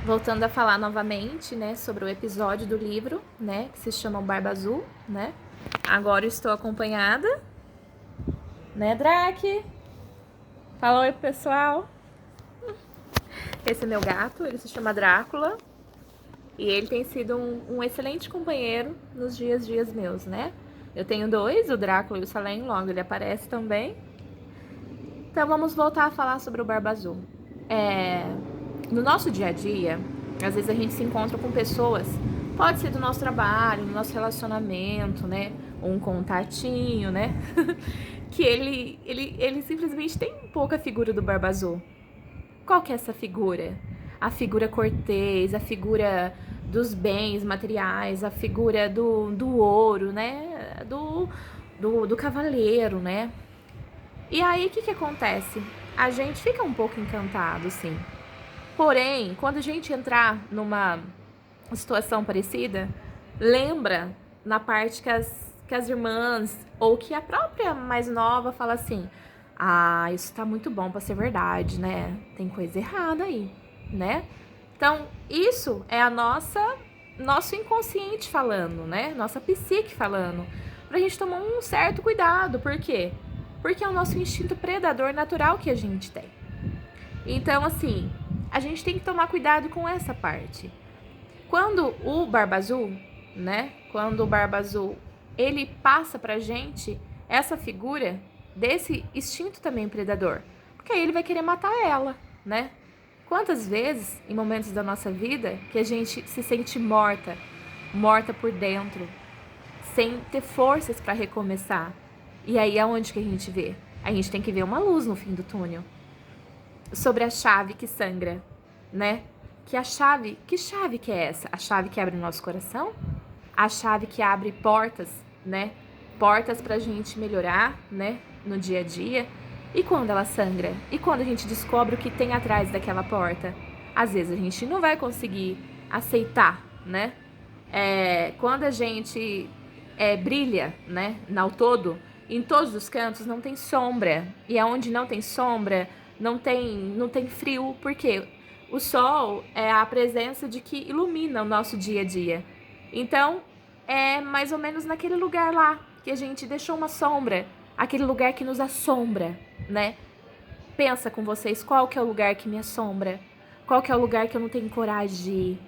Voltando a falar novamente, né, sobre o episódio do livro, né, que se chama Barba Azul, né. Agora eu estou acompanhada, né, Drake? Fala oi, pessoal. Esse é meu gato, ele se chama Drácula. E ele tem sido um excelente companheiro nos dias meus, né? Eu tenho dois, o Drácula e o Salem, logo ele aparece também. Então vamos voltar a falar sobre o Barba Azul. No nosso dia a dia, às vezes a gente se encontra com pessoas, pode ser do nosso trabalho, do nosso relacionamento, né? Ou um contatinho, né? Que ele simplesmente tem um pouco a figura do Barba Azul. Qual que é essa figura? A figura cortês, a figura dos bens materiais, a figura do ouro, né? Do cavaleiro, né? E aí, o que acontece? A gente fica um pouco encantado, sim. Porém, quando a gente entrar numa situação parecida, lembra na parte que as irmãs ou que a própria mais nova fala assim: ah, isso tá muito bom pra ser verdade, né? Tem coisa errada aí, né? Então, isso é a nosso inconsciente falando, né? Nossa psique falando. Pra gente tomar um certo cuidado. Por quê? Porque é o nosso instinto predador natural que a gente tem. Então, assim, a gente tem que tomar cuidado com essa parte. Quando o Barba Azul, né? Quando o Barba Azul, ele passa pra gente essa figura desse instinto também predador. Porque aí ele vai querer matar ela, né? Quantas vezes, em momentos da nossa vida, que a gente se sente morta por dentro, sem ter forças para recomeçar. E aí aonde que a gente vê? A gente tem que ver uma luz no fim do túnel. Sobre a chave que sangra, né? Que chave que é essa? A chave que abre o nosso coração? A chave que abre portas, né? Portas pra gente melhorar, né? No dia a dia. E quando ela sangra? E quando a gente descobre o que tem atrás daquela porta? Às vezes a gente não vai conseguir aceitar, né? Quando a gente brilha, né? Ao todo, em todos os cantos não tem sombra. E aonde não tem sombra, não tem frio. Por quê? O sol é a presença de que ilumina o nosso dia a dia. Então, é mais ou menos naquele lugar lá que a gente deixou uma sombra, aquele lugar que nos assombra, né? Pensa com vocês, qual que é o lugar que me assombra? Qual que é o lugar que eu não tenho coragem de ir?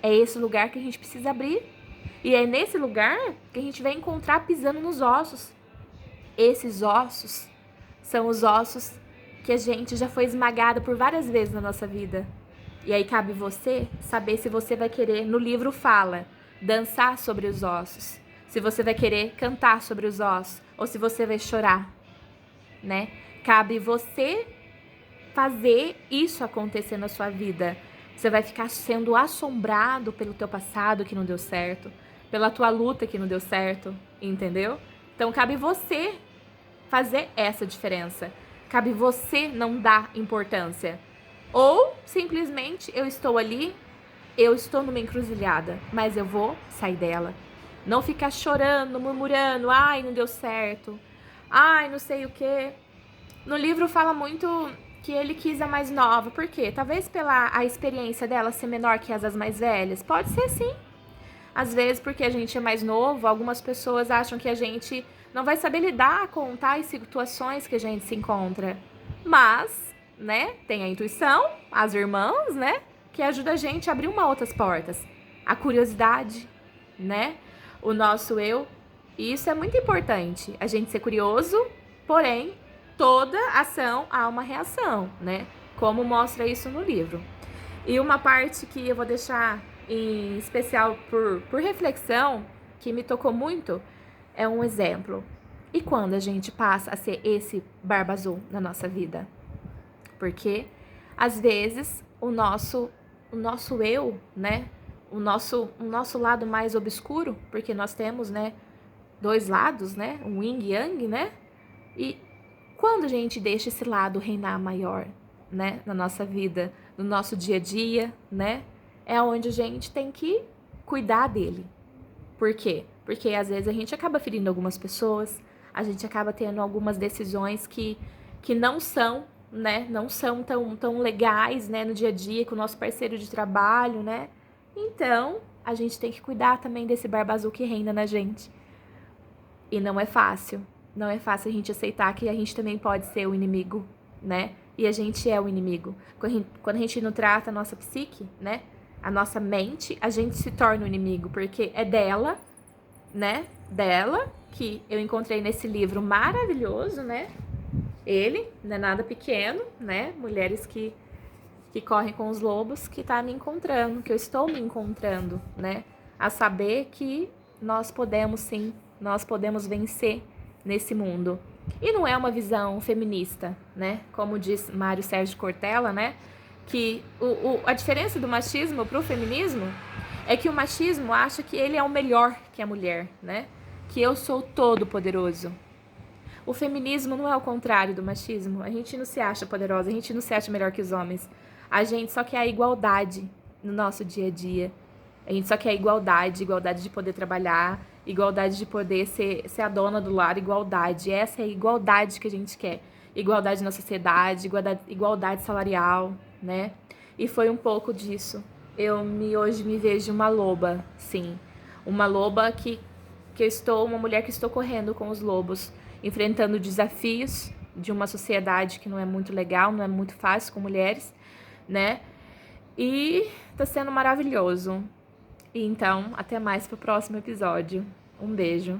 É esse lugar que a gente precisa abrir. E é nesse lugar que a gente vai encontrar pisando nos ossos. Esses ossos são os ossos que a gente já foi esmagada por várias vezes na nossa vida. E aí cabe você saber se você vai querer, no livro fala, dançar sobre os ossos. Se você vai querer cantar sobre os ossos ou se você vai chorar, né? Cabe você fazer isso acontecer na sua vida. Você vai ficar sendo assombrado pelo teu passado que não deu certo, pela tua luta que não deu certo, entendeu? Então cabe você fazer essa diferença. Cabe você não dar importância. Ou simplesmente eu estou ali, eu estou numa encruzilhada, mas eu vou sair dela. Não ficar chorando, murmurando, ai, não deu certo, ai, não sei o quê. No livro fala muito que ele quis a mais nova. Por quê? Talvez pela a experiência dela ser menor que as das mais velhas. Pode ser sim. Às vezes, porque a gente é mais novo, algumas pessoas acham que a gente não vai saber lidar com tais situações que a gente se encontra. Mas, né, tem a intuição, as irmãs, né, que ajuda a gente a abrir outras portas. A curiosidade, né, o nosso eu. E isso é muito importante, a gente ser curioso, porém, toda ação há uma reação, né, como mostra isso no livro. E uma parte que eu vou deixar em especial por reflexão, que me tocou muito, é um exemplo. E quando a gente passa a ser esse Barba Azul na nossa vida? Porque, às vezes, o nosso eu, né? O nosso lado mais obscuro, porque nós temos, né? Dois lados, né? Um yin e yang, né? E quando a gente deixa esse lado reinar maior, né? Na nossa vida, no nosso dia a dia, né? É onde a gente tem que cuidar dele. Por quê? Porque às vezes a gente acaba ferindo algumas pessoas, a gente acaba tendo algumas decisões que não são né? Não são tão legais, né, no dia a dia com o nosso parceiro de trabalho, né? Então, a gente tem que cuidar também desse barba azul que reina na gente. E não é fácil. Não é fácil a gente aceitar que a gente também pode ser o inimigo, né? E a gente é o inimigo. Quando a gente não trata a nossa psique, né? A nossa mente, a gente se torna o inimigo, porque é dela, né? Dela que eu encontrei nesse livro maravilhoso, né? Ele, não é nada pequeno, né? Mulheres que correm com os lobos, que tá me encontrando, que eu estou me encontrando, né? A saber que nós podemos sim, nós podemos vencer nesse mundo. E não é uma visão feminista, né? Como diz Mário Sérgio Cortella, né? Que a diferença do machismo pro feminismo é que o machismo acha que ele é o melhor que a mulher, né? Que eu sou todo poderoso. O feminismo não é o contrário do machismo. A gente não se acha poderosa, a gente não se acha melhor que os homens. A gente só quer a igualdade no nosso dia a dia. A gente só quer a igualdade de poder trabalhar, igualdade de poder ser a dona do lar, igualdade. Essa é a igualdade que a gente quer. Igualdade na sociedade, igualdade salarial, né? E foi um pouco disso. Hoje me vejo uma loba, sim. Uma loba uma mulher que estou correndo com os lobos, enfrentando desafios de uma sociedade que não é muito legal, não é muito fácil com mulheres, né? E tá sendo maravilhoso. E então, até mais pro próximo episódio. Um beijo.